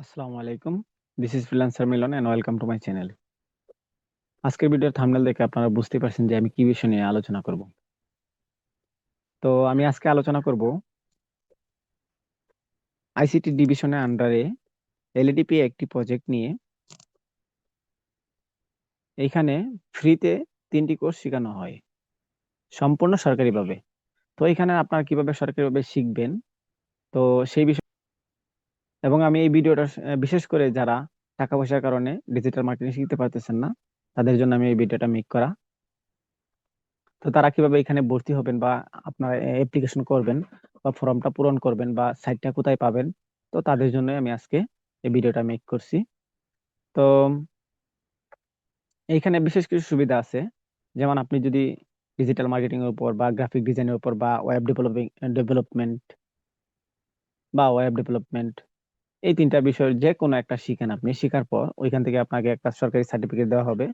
আসসালামু আলাইকুম। This is freelancer Milon and welcome to my channel. আজকের ভিডিওর থাম্বনেল দেখে আপনারা বুঝতে পারছেন যে আমি কি বিষয় নিয়ে আলোচনা করব। তো আমি আজকে আলোচনা করব আইসিটি ডিভিশনের আন্ডারে এলইডিপি একটি প্রজেক্ট নিয়ে। এইখানে ফ্রিতে 3টি কোর্স শেখানো হয় সম্পূর্ণ সরকারিভাবে। তো এখানে আপনারা কিভাবে সরকারিভাবে শিখবেন, তো সেই বিষয় এবং আমি এই ভিডিওটা বিশেষ করে যারা টাকা পয়সার কারণে ডিজিটাল মার্কেটিং শিখতে পারতেছেন না, তাদের জন্য আমি এই ভিডিওটা মেক করা। তো তারা কিভাবে এখানে ভর্তি হবেন বা আপনারা অ্যাপ্লিকেশন করবেন বা ফর্মটা পূরণ করবেন বা সাইটটা কোথায় পাবেন, তো তাদের জন্য আমি আজকে এই ভিডিওটা মেক করছি। তো এইখানে বিশেষ কিছু সুবিধা আছে, যেমন আপনি যদি ডিজিটাল মার্কেটিং এর উপর বা গ্রাফিক ডিজাইনের উপর বা ওয়েব ডেভেলপমেন্ট এই 3টা বিষয়ের যে কোনো একটা শিখেন, আপনি শিখার পর ওইখান থেকে আপনাকে একটা সরকারি সার্টিফিকেট দেওয়া হবে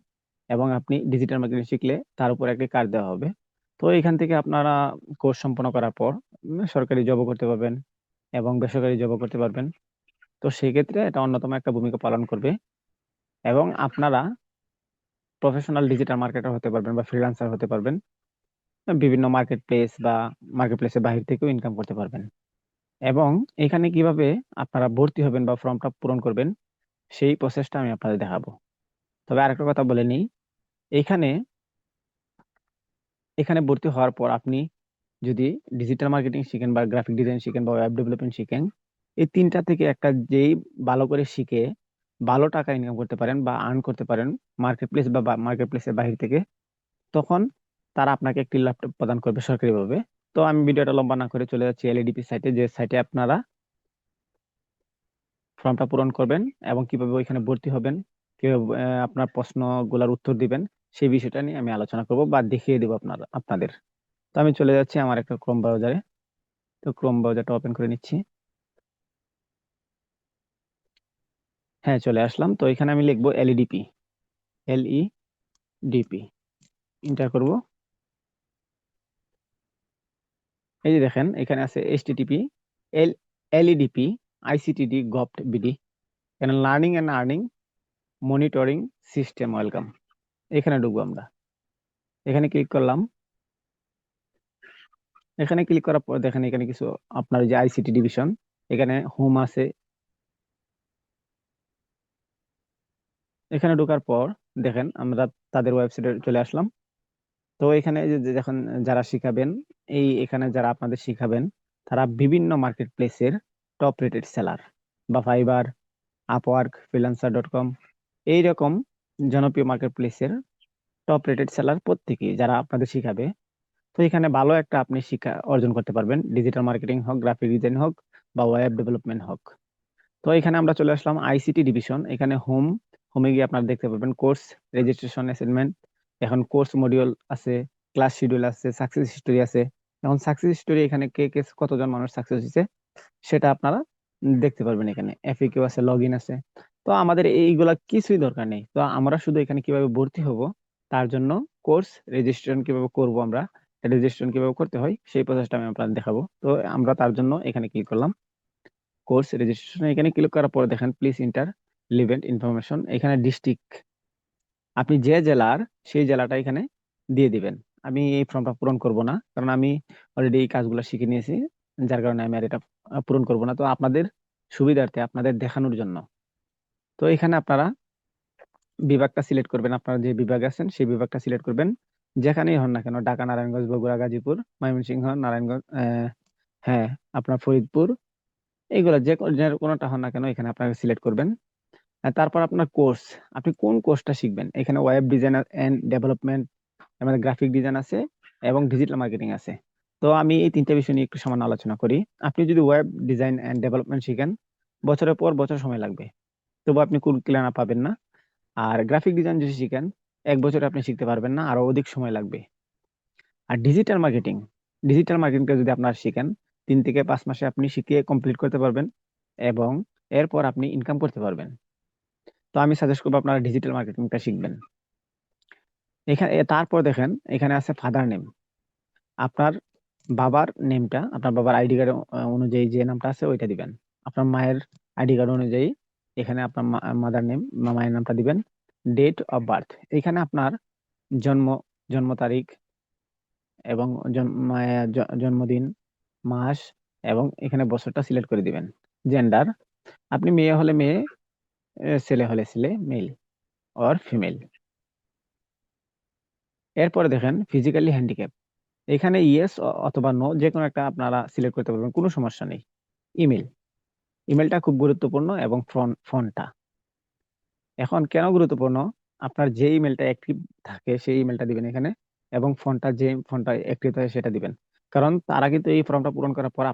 এবং আপনি ডিজিটাল মার্কেটিং শিখলে তার উপর একটা কার্ড দেওয়া হবে। তো এখান থেকে আপনারা কোর্স সম্পন্ন করার পর সরকারি জবও করতে পারবেন এবং বেসরকারি জবও করতে পারবেন। তো সেই ক্ষেত্রে এটা অন্যতম একটা ভূমিকা পালন করবে এবং আপনারা প্রফেশনাল ডিজিটাল মার্কেটার হতে পারবেন বা ফ্রিল্যান্সার হতে পারবেন। বিভিন্ন মার্কেট প্লেস বা মার্কেট প্লেসের বাহির থেকেও ইনকাম করতে পারবেন। এবং এখানে কিভাবে আপনারা ভর্তি হবেন বা ফর্মটা পূরণ করবেন সেই প্রসেসটা আমি আপনাদের দেখাবো। তবে আরেকটা কথা বলে নিই, এখানে এখানে ভর্তি হওয়ার পর আপনি যদি ডিজিটাল মার্কেটিং শিখেন বা গ্রাফিক ডিজাইন শিখেন বা ওয়েব ডেভেলপমেন্ট শিখেন, এই 3টা থেকে একটা যেই ভালো করে শিখে ভালো টাকা ইনকাম করতে পারেন বা আর্ন করতে পারেন মার্কেট প্লেস বা মার্কেট প্লেসের বাহির থেকে, তখন তারা আপনাকে একটি ল্যাপটপ প্রদান করবে সরকারিভাবে। তো আমি ভিডিওটা লম্বা না করে চলে যাচ্ছি এলইডিপি সাইটে, যে সাইটে আপনারা ফর্মটা পূরণ করবেন এবং কিভাবে ওইখানে ভর্তি হবেন, কিভাবে আপনার প্রশ্নগুলোর উত্তর দিবেন, সেই বিষয়টা নিয়ে আমি আলোচনা করব বা দেখিয়ে দেবো আপনাদের। তো আমি চলে যাচ্ছি আমার একটা ক্রোম ব্রাউজারে। তো ক্রোম ব্রাউজারটা ওপেন করে নিচ্ছি। হ্যাঁ, চলে আসলাম। তো এখানে আমি লিখবো এলইডিপি, এলইডিপি এন্টার করব। এই যে দেখেন এখানে আছে HTTP LEDP ICTD govt BD, এখানে learning and earning monitoring system welcome. এখানে ঢুকবো আমরা। এখানে ক্লিক করলাম। এখানে ক্লিক করার পর দেখেন এখানে কিছু আপনার যে আইসিটি ডিভিশন, এখানে হোম আছে। এখানে ঢোকার পর দেখেন আমরা তাদের ওয়েবসাইটে চলে আসলাম। তো এখানে যে দেখেন যারা শিখাবেন, এখানে যারা আপনাদের শিখাবেন তারা বিভিন্ন মার্কেট প্লেসের টপ রেটেড সেলার বা ফাইবার, আপওয়ার্ক, ফ্রিল্যান্সার.com এইরকম জনপ্রিয় মার্কেট প্লেসের টপ রেটেড সেলার প্রত্যেকেই যারা আপনাদের শিখাবে। তো এখানে ভালো একটা আপনি শিক্ষা অর্জন করতে পারবেন, ডিজিটাল মার্কেটিং হোক, গ্রাফিক ডিজাইন হোক বা ওয়েব ডেভেলপমেন্ট হোক। তো এখানে আমরা চলে আসলাম আইসিটি ডিভিশন। এখানে হোমে গিয়ে আপনারা দেখতে পাবেন কোর্স রেজিস্ট্রেশন অ্যাসাইনমেন্ট। এখন কোর্স মডিউল আছে, ক্লাস শিডিউল আছে, সাকসেস হিস্টোরি আছে। এখন সাকসেস হিস্টোরি এখানে কে কে কতজন মানুষ সাকসেস হয়েছে সেটা আপনারা দেখতে পারবেন। এখানে এফএকিউ আছে, লগ ইন আছে। তো আমাদের এইগুলা কিছুই দরকার নেই। তো আমরা শুধু এখানে কিভাবে ভর্তি হব, তার জন্য কোর্স রেজিস্ট্রেশন কিভাবে করব, আমরা রেজিস্ট্রেশন কিভাবে করতে হয় সেই প্রসেসটা আমি আপনাদের দেখাবো। তো আমরা তার জন্য এখানে ক্লিক করলাম কোর্স রেজিস্ট্রেশন। এখানে ক্লিক করার পরে দেখেন প্লিজ ইন্টার লিভেন্ট ইনফরমেশন। এখানে ডিস্ট্রিক্ট আপনি যে জেলার সেই জেলাটা এখানে দিয়ে দিবেন। আমি এই ফর্মটা পূরণ করব না, কারণ আমি অলরেডি এই কাজগুলো শিখে নিয়েছি, যার কারণে আমি আর এটা পূরণ করব না। তো আপনাদের সুবিধার্থে, আপনাদের দেখানোর জন্য, তো এখানে আপনারা বিভাগটা সিলেক্ট করবেন। আপনারা যে বিভাগে আছেন সেই বিভাগটা সিলেক্ট করবেন, যেখানেই হন না কেন, ঢাকা, নারায়ণগঞ্জ, বগুড়া, গাজীপুর, ময়মনসিংহ, নারায়ণগঞ্জ, হ্যাঁ আপনার ফরিদপুর, এইগুলা যে কোনোটা হন না কেন এখানে আপনাকে সিলেক্ট করবেন। আর তারপর আপনার কোর্স, আপনি কোন কোর্সটা শিখবেন। এখানে ওয়েব ডিজাইন এন্ড ডেভেলপমেন্ট, আমাদের গ্রাফিক ডিজাইন আছে এবং ডিজিটাল মার্কেটিং আছে। তো আমি এই 3টা বিষয় নিয়ে একটু সামান্য আলোচনা করি। আপনি যদি ওয়েব ডিজাইন এন্ড ডেভেলপমেন্ট শিখেন, বছরের পর বছর সময় লাগবে, তবু আপনি কুল কিনারা পাবেন না। আর গ্রাফিক ডিজাইন যদি শিখেন, 1 বছরে আপনি শিখতে পারবেন না, আরো অধিক সময় লাগবে। আর ডিজিটাল মার্কেটিংটা যদি আপনারা শিখেন, 3 থেকে 5 মাসে আপনি শিখে কমপ্লিট করতে পারবেন এবং এরপর আপনি ইনকাম করতে পারবেন। তো আমি সাজেস্ট করবো আপনারা ডিজিটাল মার্কেটিংটা শিখবেন। এখানে তারপর দেখেন এখানে আছে ফাদার নেম। আপনার বাবার নেমটা, আপনার বাবার আইডি কার্ড অনুযায়ী যে নামটা আছে ওইটা দিবেন। আপনার মায়ের আইডি কার্ড অনুযায়ী এখানে আপনার মাদার নেম, মায়ের নামটা দিবেন। ডেট অফ বার্থ, এখানে আপনার জন্ম জন্ম তারিখ এবং জন্মদিন, মাস এবং এখানে বছরটা সিলেক্ট করে দিবেন। জেন্ডার, আপনি মেয়ে হলে মেয়ে, ছেলে হলে ছেলে, মেল অর ফিমেল। এরপরে দেখেন ফিজিক্যালি হ্যান্ডিক্যাপ, এখানে ইয়েস অথবা নো যে কোনো একটা আপনারা সিলেক্ট করতে পারবেন, কোনো সমস্যা নেই। ইমেল, ইমেলটা খুব গুরুত্বপূর্ণ এবং ফোনটা। এখন কেন গুরুত্বপূর্ণ, আপনার যে ইমেলটা অ্যাক্টিভ থাকে সেই ইমেলটা দিবেন এখানে, এবং ফোনটা যে ফোনটা অ্যাক্টিভ থাকে সেটা দিবেন। কারণ তারা কিন্তু এই ফর্মটা পূরণ করার পর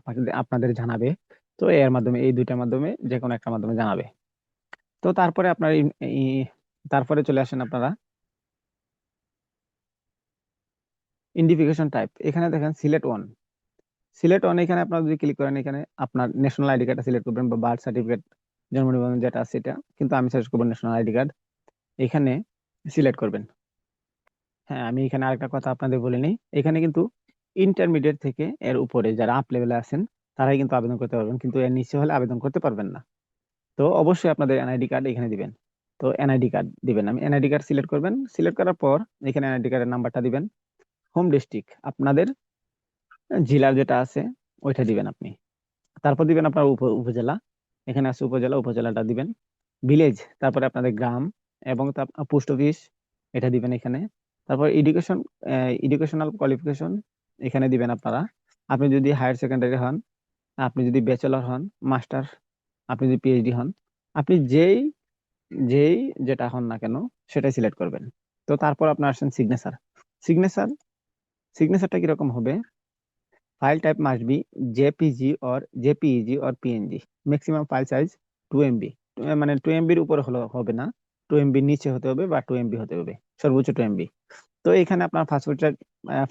আপনাদের জানাবে। তো এর মাধ্যমে, এই দুইটার মাধ্যমে যে কোনো একটা মাধ্যমে জানাবে। তো তারপরে আপনার তারপরে চলে আসেন আপনারা ইন্ডিফিকেশন টাইপ, এখানে দেখেন সিলেক্ট ওয়ান। সিলেক্ট ওয়ান, এখানে আপনারা যদি ক্লিক করেন, এখানে আপনার ন্যাশনাল আইডি কার্ডটা সিলেক্ট করবেন বা বার্থ সার্টিফিকেট, জন্ম নিবন্ধন যেটা আছে সেটা, কিন্তু আমি সাজেস্ট করবো ন্যাশনাল আইডি কার্ড। এখানে সিলেক্ট করবেন। হ্যাঁ, আমি এখানে আরেকটা কথা আপনাদের বলিনি, এখানে কিন্তু ইন্টারমিডিয়েট থেকে এর উপরে যারা আপ লেভেলে আছেন তারাই কিন্তু আবেদন করতে পারবেন, কিন্তু এর নিচে হলে আবেদন করতে পারবেন না। তো অবশ্যই আপনাদের এনআইডি কার্ড এখানে দিবেন। তো এনআইডি কার্ড দিবেন, আমি এনআইডি কার্ড সিলেক্ট করবেন। সিলেক্ট করার পর এখানে এনআইডি কার্ডের নাম্বারটা দিবেন। হোম ডিস্ট্রিক্ট, আপনাদের জেলার যেটা আছে ওইটা দিবেন আপনি। তারপর দিবেন আপনার উপজেলা, এখানে আছে উপজেলা, উপজেলাটা দিবেন। ভিলেজ, তারপরে আপনাদের গ্রাম, এবং পোস্ট অফিস এটা দিবেন এখানে। তারপর এডুকেশন, এডুকেশনাল কোয়ালিফিকেশন এখানে দিবেন আপনারা। আপনি যদি হায়ার সেকেন্ডারি হন, আপনি যদি ব্যাচেলর হন, মাস্টার, আপনি যদি পিএইচডি হন, আপনি যেই যেই যেটা হন না কেন সেটাই সিলেক্ট করবেন। তো তারপর আপনার আসেন সিগনেচার। সিগনেচার সিগনেচারটা কিরকম হবে, file type must be JPG or JPEG or PNG, maximum file size 2 MB, মানে 2 MBর উপরে হলে হবে না, 2 MBর নিচে হতে হবে বা 2 MB হতে হবে, সর্বোচ্চ 2 MB। তো এখানে আপনার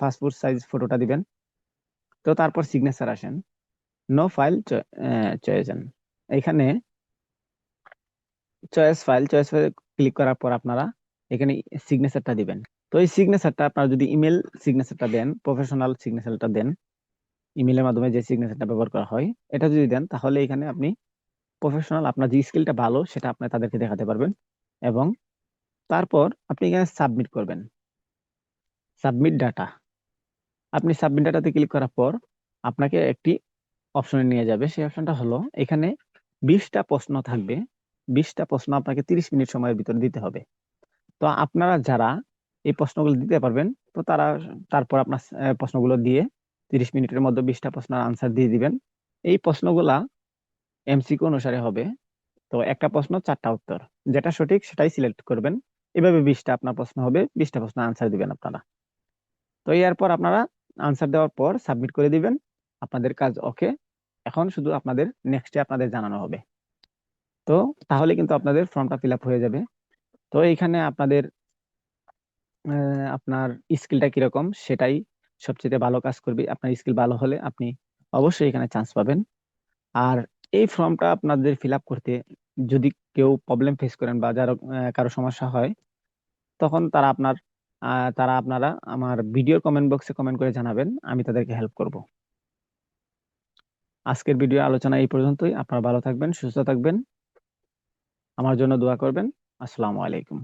পাসপোর্ট সাইজ ফটোটা দিবেন। তো তারপর সিগনেচার আসেন, নো ফাইল চয়েসন, এখানে চয়েস ফাইল ক্লিক করার পর আপনারা এখানে সিগনেচারটা দিবেন। তো এই সিগনেচারটা আপনারা যদি ইমেল সিগনেচারটা দেন, প্রফেশনাল সিগনেচারটা দেন, ইমেলের মাধ্যমে যে সিগনেচারটা ব্যবহার করা হয় এটা যদি দেন, তাহলে এখানে আপনি প্রফেশনাল, আপনার যে স্কিলটা ভালো সেটা আপনি তাদেরকে দেখাতে পারবেন। এবং তারপর আপনি এখানে সাবমিট করবেন, সাবমিট ডাটা। আপনি সাবমিট ডাটাতে ক্লিক করার পর আপনাকে একটি অপশনে নিয়ে যাবে, সেই অপশনটা হলো এখানে 20টা প্রশ্ন থাকবে। 20টা প্রশ্ন আপনাকে 30 মিনিট সময়ের ভিতরে দিতে হবে। তো আপনারা যারা এই প্রশ্নগুলো দিতে পারবেন, তো তারা তারপর আপনার প্রশ্নগুলো দিয়ে 30 মিনিটের মধ্যে 20টা প্রশ্নের আনসার দিয়ে দিবেন। এই প্রশ্নগুলা এমসিকিউ অনুসারে হবে। তো একটা প্রশ্ন 4টা উত্তর, যেটা সঠিক সেটাই সিলেক্ট করবেন। এভাবে 20টা আপনার প্রশ্ন হবে, 20টা প্রশ্ন আনসার দিবেন আপনারা। তো এরপর আপনারা আনসার দেওয়ার পর সাবমিট করে দিবেন, আপনাদের কাজ ওকে। এখন শুধু আপনাদের নেক্সটে আপনাদের জানানো হবে। তো তাহলে কিন্তু আপনাদের ফর্মটা ফিল আপ হয়ে যাবে। তো এইখানে আপনার স্কিলটা কিরকম সেটাই সবচেয়ে ভালো কাজ করবে। আপনার স্কিল ভালো হলে আপনি অবশ্যই এখানে চান্স পাবেন। আর এই ফর্মটা আপনাদের ফিল আপ করতে যদি কেউ প্রবলেম ফেস করেন বা যারা কারো সমস্যা হয়, তখন তারা আপনারা আমার ভিডিওর কমেন্ট বক্সে কমেন্ট করে জানাবেন, আমি তাদেরকে হেল্প করব। আজকের ভিডিও আলোচনা এই পর্যন্তই। আপনারা ভালো থাকবেন, সুস্থ থাকবেন, আমার জন্য দোয়া করবেন। আসসালামু আলাইকুম।